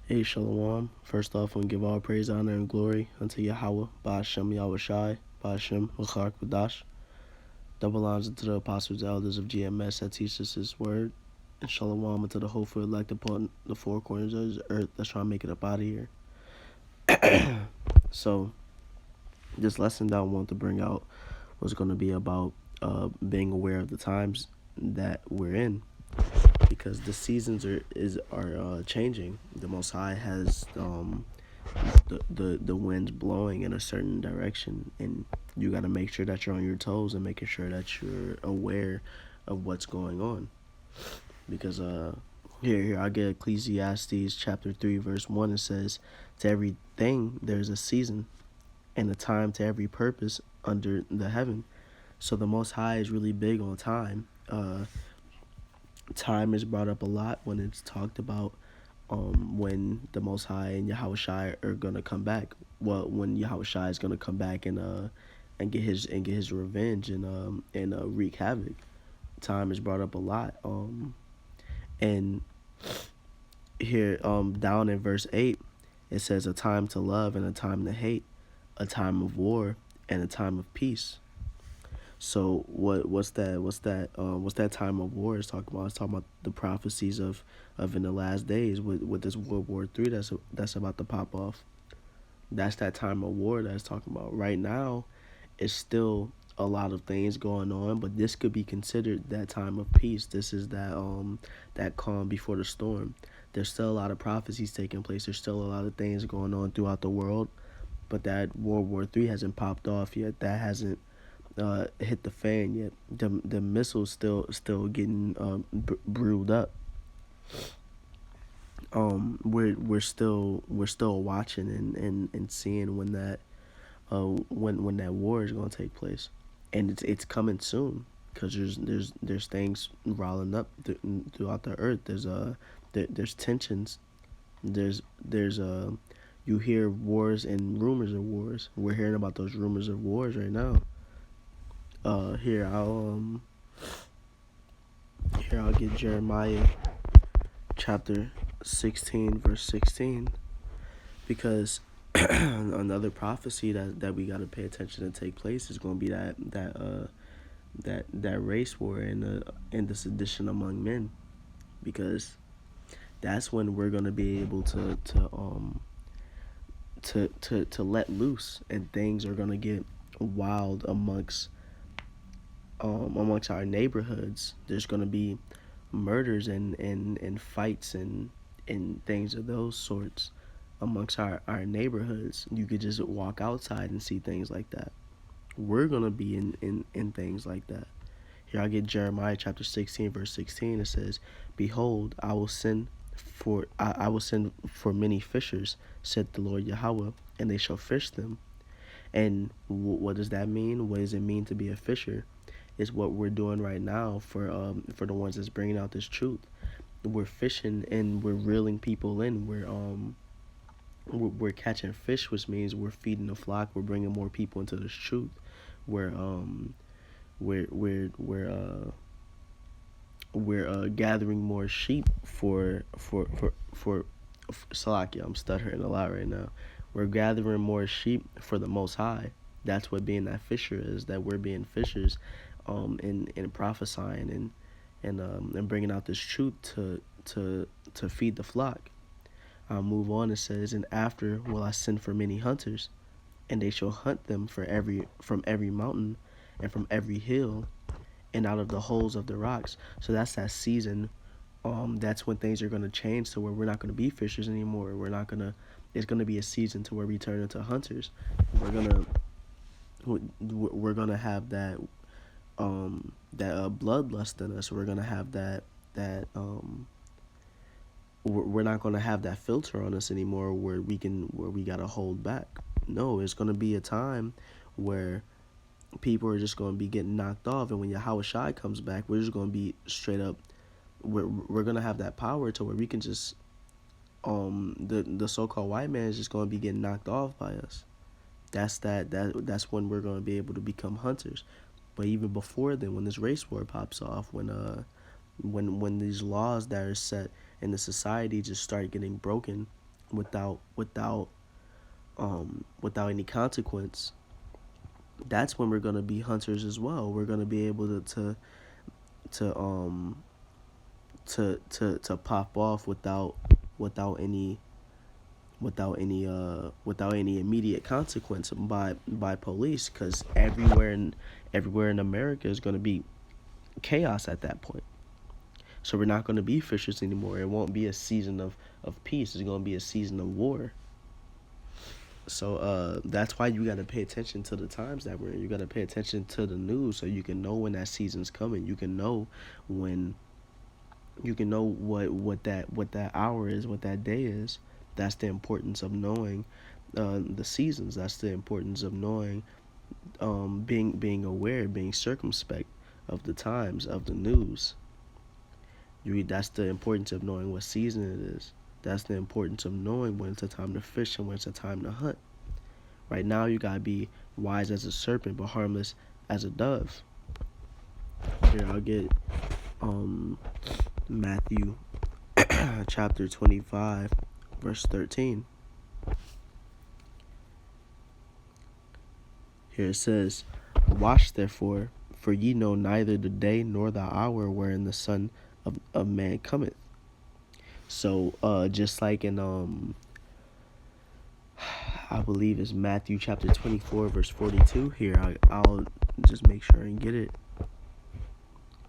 Hey Shalom. First off, we give all praise, honor, and glory unto Yahweh, Ba'ashem Yahweh Shai, Ba'ashem Wachar Kudash. Double honors to the apostles and elders of GMS that teach us His word. And Shalom unto the hopeful elect upon the four corners of the earth that's trying to make it up out of here. So, this lesson that I want to bring out was going to be about being aware of the times that we're in, because the seasons are changing. The Most High has the winds blowing in a certain direction, and you got to make sure that you're on your toes and making sure that you're aware of what's going on. Because here I get Ecclesiastes chapter 3 verse 1. It says, "To everything there's a season, and a time to every purpose under the heaven." So the Most High is really big on time. Time is brought up a lot when it's talked about when the Most High and Yahweh Shai are gonna come back. Well, when Yahweh Shai is gonna come back and get his revenge and wreak havoc. Time is brought up a lot. And here down in verse 8, it says, "A time to love and a time to hate, a time of war and a time of peace." So what's that time of war is talking about? It's talking about the prophecies of in the last days with this World War III that's about to pop off. That's that time of war that it's talking about. Right now, it's still a lot of things going on, but this could be considered that time of peace. This is that calm before the storm. There's still a lot of prophecies taking place. There's still a lot of things going on throughout the world, but that World War III hasn't popped off yet. That hasn't hit the fan yet. The missiles still getting brewed up. We're still watching and seeing when that war is gonna take place, and it's coming soon, because there's things rolling up throughout the earth. There's tensions. There's you hear wars and rumors of wars. We're hearing about those rumors of wars right now. Here I'll get Jeremiah chapter 16 verse 16, because another prophecy that we got to pay attention to take place is going to be that race war and the sedition among men, because that's when we're going to be able to let loose, and things are going to get wild amongst our neighborhoods. There's going to be murders and fights and things of those sorts amongst our neighborhoods. You could just walk outside and see things like that. We're going to be in things like that. Here I get Jeremiah chapter 16 verse 16. It says, "Behold, I will send for many fishers, said the Lord Yahweh, and they shall fish them." And what does that mean? What does it mean to be a fisher? Is what we're doing right now for the ones that's bringing out this truth. We're fishing and we're reeling people in. We're catching fish, which means we're feeding the flock. We're bringing more people into this truth. We're gathering more sheep for Salakia. I'm stuttering a lot right now. We're gathering more sheep for the Most High. That's what being that fisher is. That we're being fishers, in prophesying and bringing out this truth to feed the flock. I'll move on. It says, "And after will I send for many hunters, and they shall hunt them from every mountain and from every hill and out of the holes of the rocks." So that's that season. That's when things are gonna change to where we're not gonna be fishers anymore. We're not gonna. It's gonna be a season to where we turn into hunters. We're gonna we're gonna have that bloodlust in us. We're gonna have that we're not gonna have that filter on us anymore where we gotta hold back. No, it's gonna be a time where people are just gonna be getting knocked off, and when Yahweh Shai comes back, we're just gonna be straight up. We're gonna have that power to where we can just the so-called white man is just gonna be getting knocked off by us. That's when we're gonna be able to become hunters. But even before then, when this race war pops off, when these laws that are set in the society just start getting broken, without without any consequence, that's when we're gonna be hunters as well. We're gonna be able to to pop off without any without any immediate consequence by police, because everywhere in America is going to be chaos at that point. So we're not going to be fishers anymore. It won't be a season of peace. It's going to be a season of war. So that's why you got to pay attention to the times that we're in. You got to pay attention to the news so you can know when that season's coming. You can know when you can know what that hour is, what that day is. That's the importance of knowing the seasons. That's the importance of knowing, being aware, being circumspect of the times of the news. That's the importance of knowing what season it is. That's the importance of knowing when it's a time to fish and when it's a time to hunt. Right now, you gotta be wise as a serpent, but harmless as a dove. Here, I'll get um, Matthew chapter 25, verse 13. Here it says, "Watch therefore, for ye know neither the day nor the hour wherein the Son of Man cometh." So, just like in I believe it's Matthew chapter 24, verse 42. Here, I'll just make sure and get it.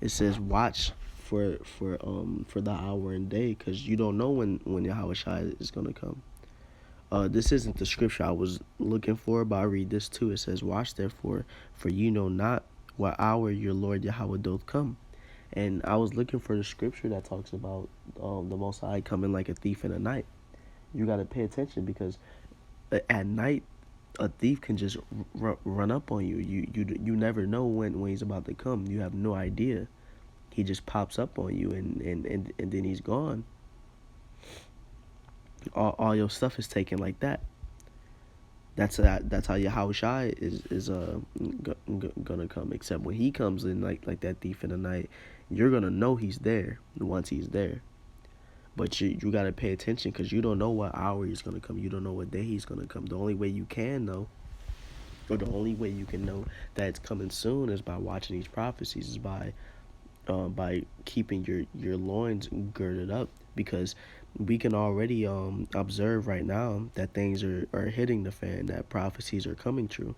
It says, "Watch for the hour and day, because you don't know when Yahweh Shai is gonna come." This isn't the scripture I was looking for, but I read this too. It says, "Watch therefore, for you know not what hour your Lord Yahweh doth come." And I was looking for the scripture that talks about the Most High coming like a thief in the night. You got to pay attention, because at night a thief can just run up on you. You never know when he's about to come. You have no idea. He just pops up on you, and then he's gone. All your stuff is taken like that. That's how Yahweh Shai is gonna come. Except when he comes in like that thief in the night, you're gonna know he's there once he's there. But you gotta pay attention, because you don't know what hour he's gonna come. You don't know what day he's gonna come. The only way you can know, or the only way you can know that it's coming soon, is by watching these prophecies, is by keeping your loins girded up, because we can already observe right now that things are hitting the fan, that prophecies are coming true.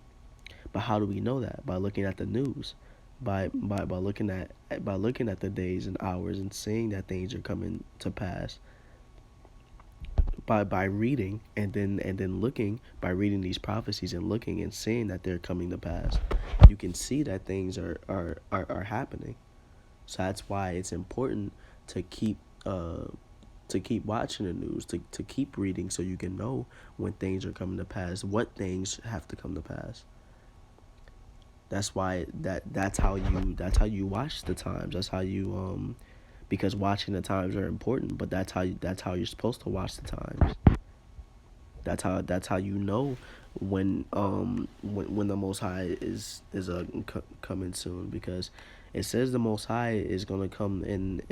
But how do we know that? By looking at the news, by looking at the days and hours and seeing that things are coming to pass. By reading and then looking, by reading these prophecies and looking and seeing that they're coming to pass, you can see that things are happening. So that's why it's important to keep watching the news, to keep reading, so you can know when things are coming to pass, what things have to come to pass. That's why that's how you watch the times. That's how you because watching the times are important, but that's how you're supposed to watch the times. That's how you know when the Most High is coming soon, because it says the Most High is gonna come in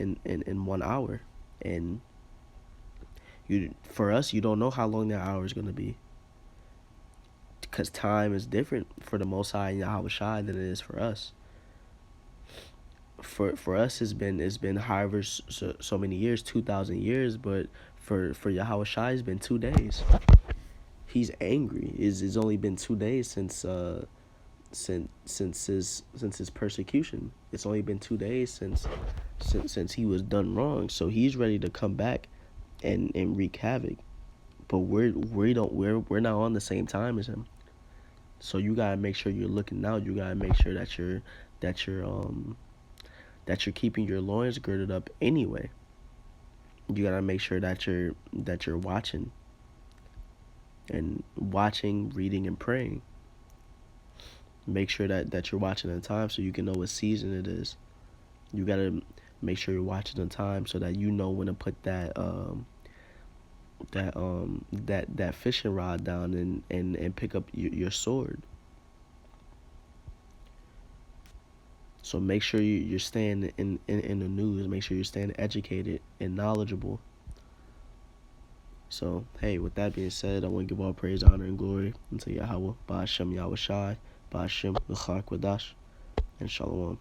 1 hour, and for us, you don't know how long that hour is gonna be, because time is different for the Most High and Yahweh Shai than it is for us. For us, it's been however so many years, 2,000 years, but for Yahweh Shai, it's been 2 days. He's angry. It's only been 2 days since his persecution. It's only been 2 days since he was done wrong. So he's ready to come back and wreak havoc. But we're not on the same time as him. So you gotta make sure you're looking out. You gotta make sure that you're keeping your loins girded up anyway. You gotta make sure that you're watching, reading, and praying. Make sure that you're watching the time so you can know what season it is. You gotta make sure you're watching the time so that you know when to put that fishing rod down and pick up your sword. So make sure you're staying in the news. Make sure you're staying educated and knowledgeable, So, hey, with that being said, I want to give all praise, honor, and glory unto Yahweh, Ba'ashem Yahweh Shai, Ba'ashem L'chak Wadash, and Shalom.